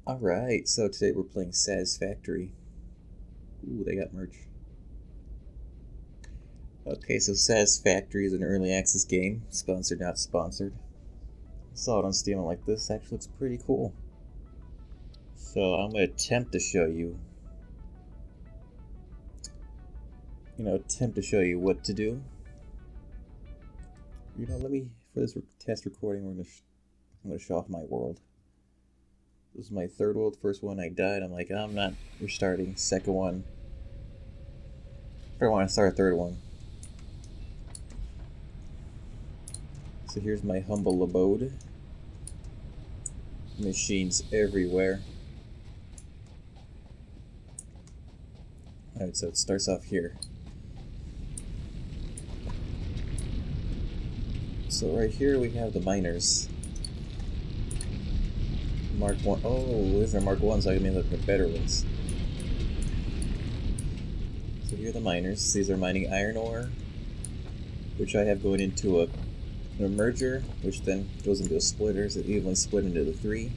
Alright, so today we're playing Satisfactory. Ooh, they got merch. Okay, so Satisfactory is an early access game. Sponsored, not sponsored. I saw it on Steam and like, this actually looks pretty cool. So I'm going to attempt to show you, what to do. For this test recording, I'm going to show off my world. This is my third world. First one I died. I'm like, I'm not restarting. Second one. I want to start a third one. So here's my humble abode. Machines everywhere. Alright, so it starts off here. So right here we have the miners. Mark 1. Oh, these are Mark 1s, so I can make the better ones. So here are the miners. These are mining iron ore, which I have going into a merger, which then goes into a splitter, so it evenly split into the 3.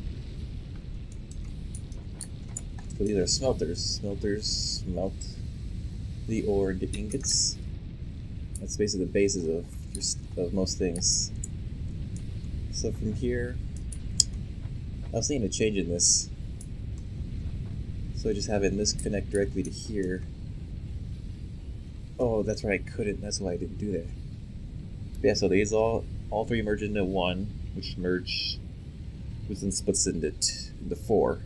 So these are smelters. Smelters smelt the ore into ingots. That's basically the basis of most things. So from here, I was thinking of changing this. So just having this connect directly to here. Oh, that's right, I couldn't. That's why I didn't do that. But yeah, so these all 3 merge into 1, which then splits into 4.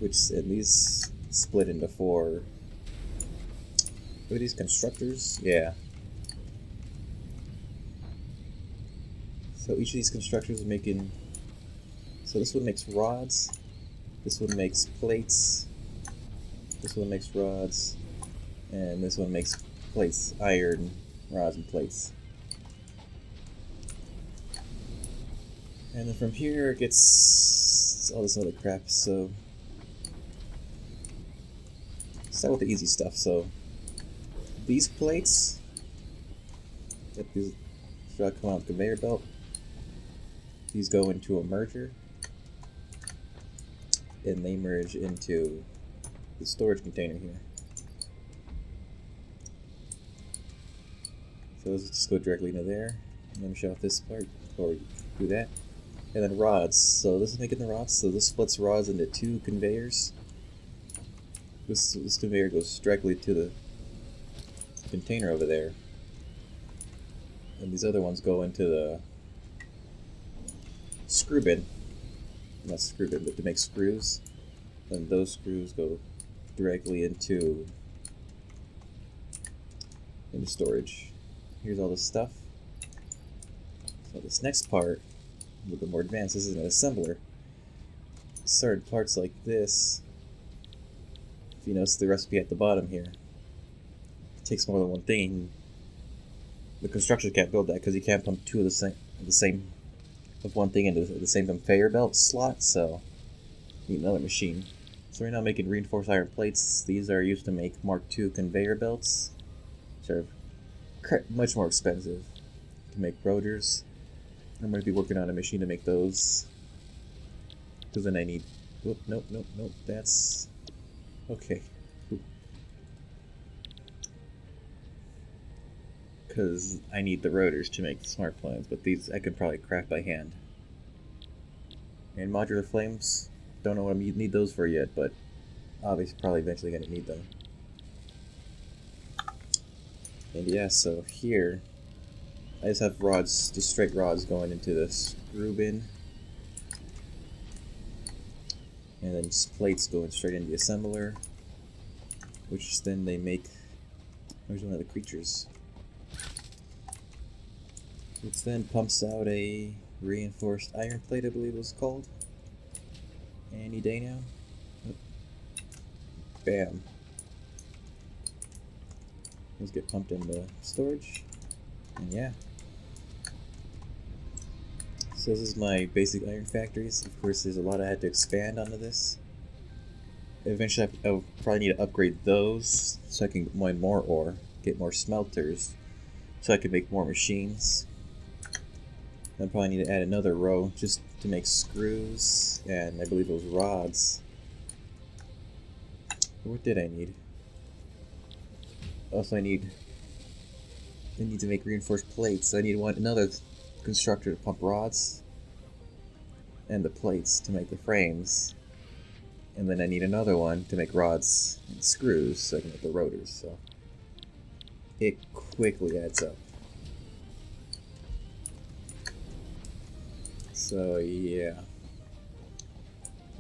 And these split into 4. What are these constructors? Yeah. So each of these constructors are making. So this one makes rods. This one makes plates. This one makes rods. And this one makes plates, iron rods and plates. And then from here it gets all this other crap. So start with the easy stuff. So these plates that these come out the conveyor belt. These go into a merger, and they merge into the storage container here. So those just go directly into there. I'm going to show off this part, or do that. And then rods. So this is making the rods. So this splits rods into 2 conveyors. This conveyor goes directly to the container over there. And these other ones go into the screw bin. Not screw bin, but to make screws. And those screws go directly into storage. Here's all this stuff. So this next part, a little bit more advanced, this is an assembler. Certain parts like this, if you notice the recipe at the bottom here, it takes more than one thing. The construction can't build that because you can't pump 2 of the same of one thing into the same conveyor belt slot, so you need another machine. So right now I'm making reinforced iron plates. These are used to make Mark II conveyor belts, which are much more expensive to make rotors. I'm going to be working on a machine to make those, because then I need. Nope. That's okay. Because I need the rotors to make the smart planes, but these I could probably craft by hand. And modular flames, don't know what I need those for yet, but obviously probably eventually going to need them. And yeah, so here I just have rods, just straight rods going into the screw bin, and then plates going straight into the assembler, which then they make. Where's one of the creatures? Which then pumps out a reinforced iron plate, I believe it was called. Any day now. Oh. Bam. These get pumped into storage. And yeah. So this is my basic iron factories. Of course, there's a lot I had to expand onto this. Eventually, I'll probably need to upgrade those so I can mine more ore, get more smelters, so I can make more machines. I probably need to add another row just to make screws, and I believe it was rods. What did I need? Also, I need to make reinforced plates. So I need another constructor to pump rods and the plates to make the frames, and then I need another one to make rods and screws so I can make the rotors. So it quickly adds up. So yeah,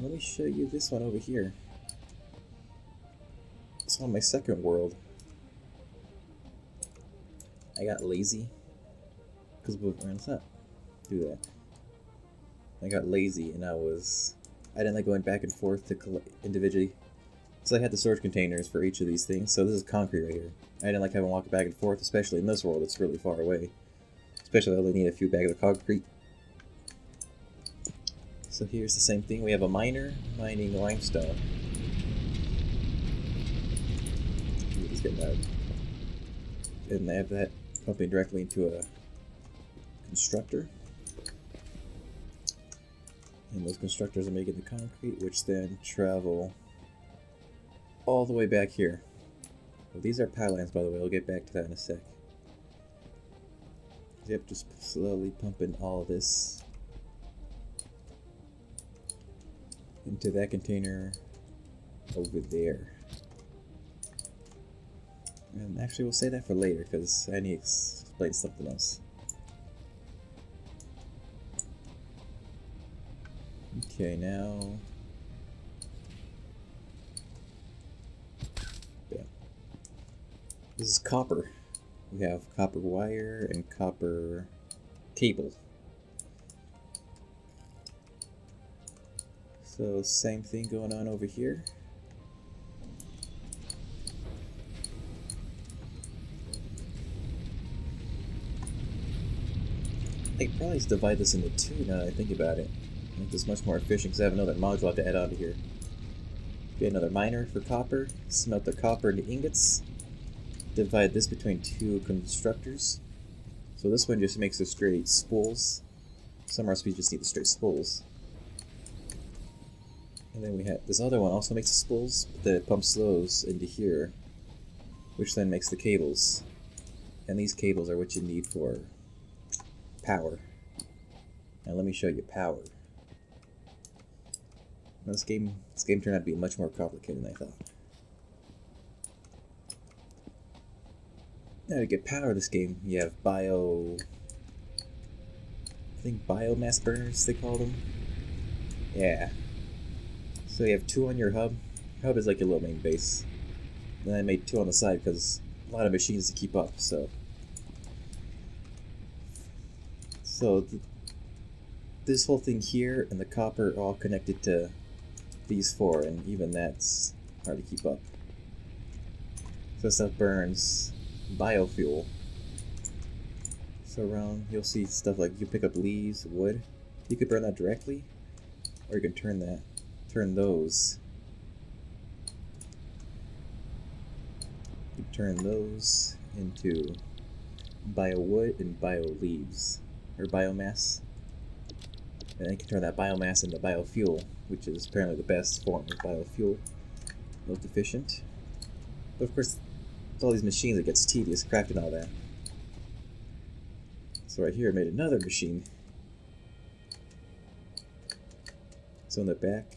let me show you this one over here. It's on my second world. I got lazy because let's not do that. I got lazy and I didn't like going back and forth to collect individually. So I had the storage containers for each of these things. So this is concrete right here. I didn't like having to walk back and forth, especially in this world. It's really far away. Especially I only need a few bags of concrete. So here's the same thing. We have a miner mining limestone. He's getting out. And they have that pumping directly into a constructor. And those constructors are making the concrete, which then travel all the way back here. Well, these are power lines, by the way. I'll get back to that in a sec. Yep, just slowly pumping all of this into that container over there. And actually, we'll say that for later, because I need to explain something else. Okay, now... yeah. This is copper. We have copper wire and copper cable. So, same thing going on over here. I could probably just divide this into two now that I think about it. Make this much more efficient because I have another module I have to add onto here. Get another miner for copper, smelt the copper into ingots, divide this between two constructors. So this one just makes the straight spools. Some recipes just need the straight spools. And then we have this other one also makes the spools, but then it pumps those into here, which then makes the cables. And these cables are what you need for power. Now let me show you power. Now this game turned out to be much more complicated than I thought. Now to get power of this game, you have I think biomass burners they call them. Yeah. So you have two on your hub. Hub is like your little main base. Then I made two on the side because a lot of machines to keep up. So this whole thing here and the copper are all connected to these four, and even that's hard to keep up. So stuff burns biofuel. So around you'll see stuff like you pick up leaves, wood. You could burn that directly, or you can turn those. You turn those into bio wood and bio leaves, or biomass. And then you can turn that biomass into biofuel, which is apparently the best form of biofuel, most efficient. But of course, with all these machines, it gets tedious crafting all that. So right here, I made another machine. So in the back,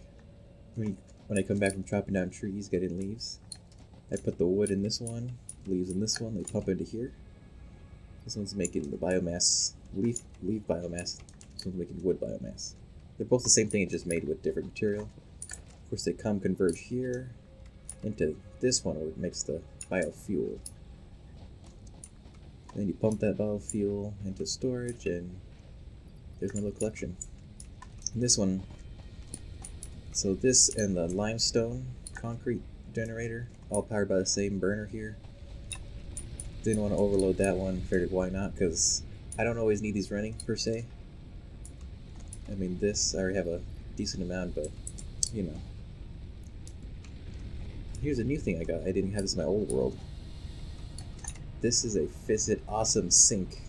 when I come back from chopping down trees, getting leaves, I put the wood in this one, leaves in this one, they pump into here. This one's making the biomass, leaf biomass. This one's making wood biomass. They're both the same thing, just made with different material. Of course, they converge here into this one where it makes the biofuel. Then you pump that biofuel into storage, and there's my little collection. And this one, so this and the limestone concrete generator, all powered by the same burner here. Didn't want to overload that one, figured why not, because I don't always need these running per se. I mean, this, I already have a decent amount, but, you know. Here's a new thing I got. I didn't have this in my old world. This is a Fissit Awesome Sink.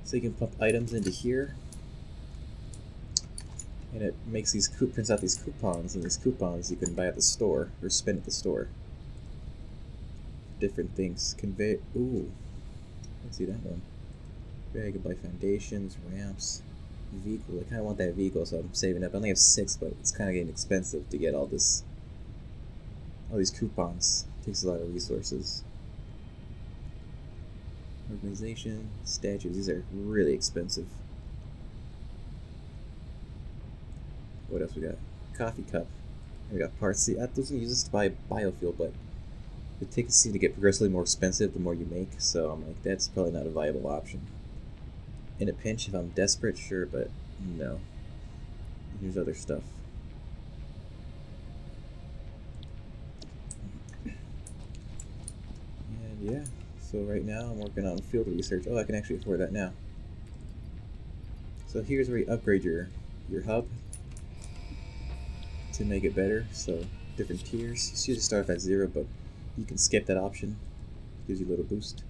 So you can pump items into here, and it makes these prints out these coupons, and these coupons you can buy at the store or spend at the store. Different things. Convey. Ooh, let's see that one. I can buy foundations, ramps, vehicle. I kind of want that vehicle, so I'm saving up. I only have 6, but it's kind of getting expensive to get all these coupons. It takes a lot of resources. Organization, statues. These are really expensive. What else we got? Coffee cup. We got parts. See, I was gonna use this to buy biofuel, but it takes to get progressively more expensive the more you make. So I'm like, that's probably not a viable option. In a pinch, if I'm desperate, sure, but no. Here's other stuff. And yeah, so right now I'm working on field research. Oh, I can actually afford that now. So here's where you upgrade your hub to make it better. So different tiers. You usually start off at 0, but you can skip that option. Gives you a little boost.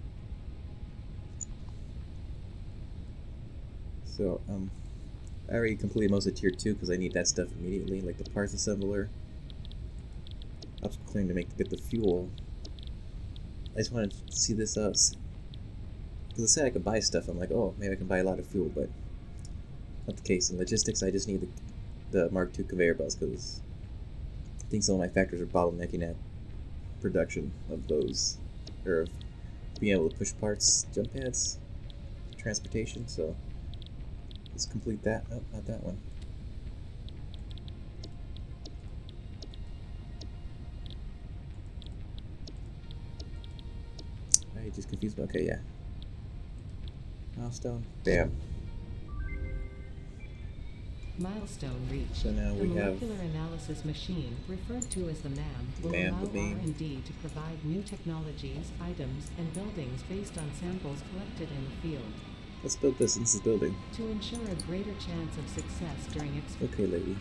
So I already completed most of tier 2 because I need that stuff immediately, like the parts assembler. I was clearing to get the fuel. I just wanted to see this out. Because I said I could buy stuff. I'm like, oh, maybe I can buy a lot of fuel, but not the case. In logistics, I just need the Mark II conveyor belts because I think some of my factories are bottlenecking at production of those, or of being able to push parts, jump pads, transportation. So let's complete that. Oh, not that one. I just confused me. Okay, yeah. Milestone. Bam. Milestone reached. So now we have the molecular analysis machine, referred to as the MAM, will allow R&D to provide new technologies, items, and buildings based on samples collected in the field. Let's build this. This is building. To ensure a greater chance of success during Okay, lady.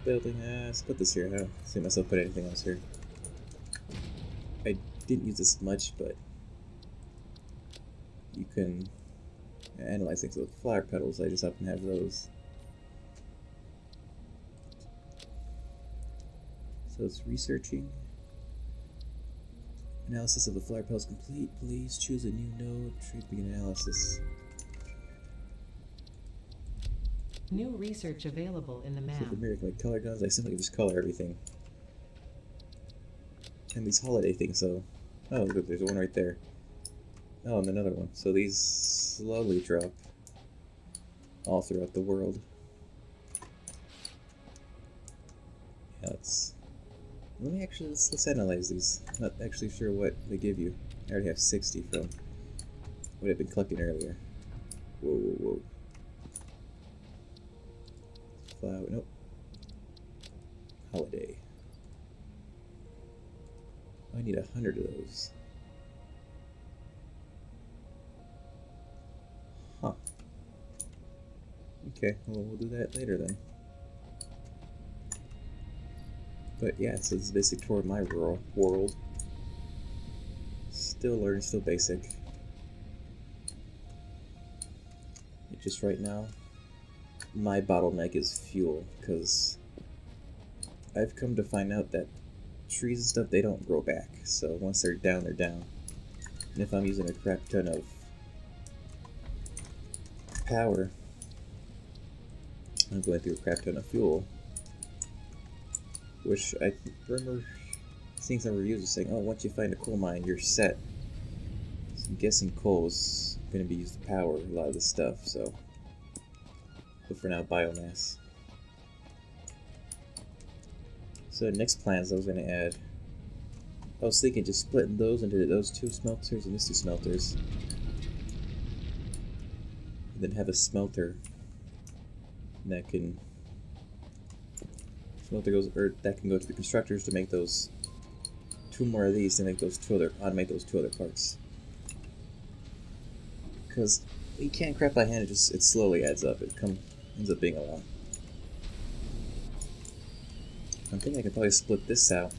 Building. Let's put this here. I don't see myself put anything else here. I didn't use this much, but you can analyze things with flower petals. I just happen to have those. So it's researching. Analysis of the flower petals complete. Please choose a new node. Treat begin analysis. New research available in the So MAM. the miracle color guns, I simply just color everything. And these holiday things, so... Oh, look, there's one right there. Oh, and another one. So these slowly drop all throughout the world. Yeah, let's analyze these. Not actually sure what they give you. I already have 60 from what I've been collecting earlier. Whoa, whoa, whoa. Flower, nope. Holiday. I need 100 of those. Huh. Okay, well, we'll do that later then. But yeah, so this is basic tour of my rural world. Still learning, still basic. Just right now, my bottleneck is fuel, because I've come to find out that trees and stuff, they don't grow back. So once they're down, they're down. And if I'm using a crap ton of power, I'm going through a crap ton of fuel. Which I remember seeing some reviews saying, oh, once you find a coal mine, you're set. So I'm guessing coal is going to be used to power a lot of this stuff, so. But for now, biomass. So next plans I was going to add, I was thinking just splitting those into those 2 smelters and these 2 smelters. And then have a smelter that can that can go to the constructors to make those 2 more of these to make those automate those 2 other parts. Because you can't craft by hand, it slowly adds up. It ends up being a lot. I'm thinking I could probably split this out.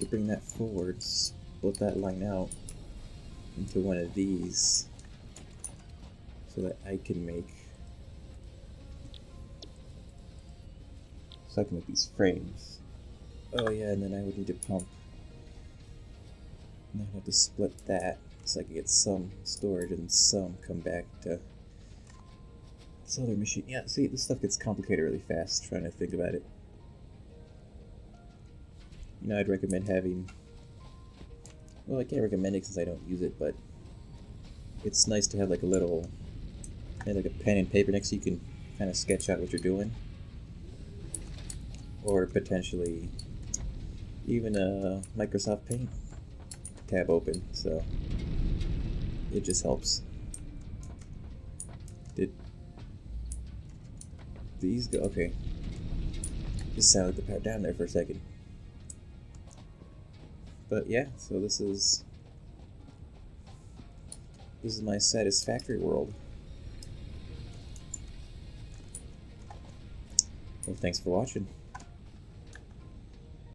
to bring that forward, split that line out into one of these so that I can make these frames. Oh yeah, and then I would need to pump. And I have to split that so I can get some storage and some come back to this other machine. Yeah, see, this stuff gets complicated really fast trying to think about it. You know, I'd recommend having... Well, I can't recommend it since I don't use it, but it's nice to have like a little... like a pen and paper next so you can kind of sketch out what you're doing. Or potentially even a Microsoft Paint tab open, so it just helps. Did these go? Okay. Just sounded the power down there for a second. But yeah, so this is my Satisfactory world. Well, thanks for watching.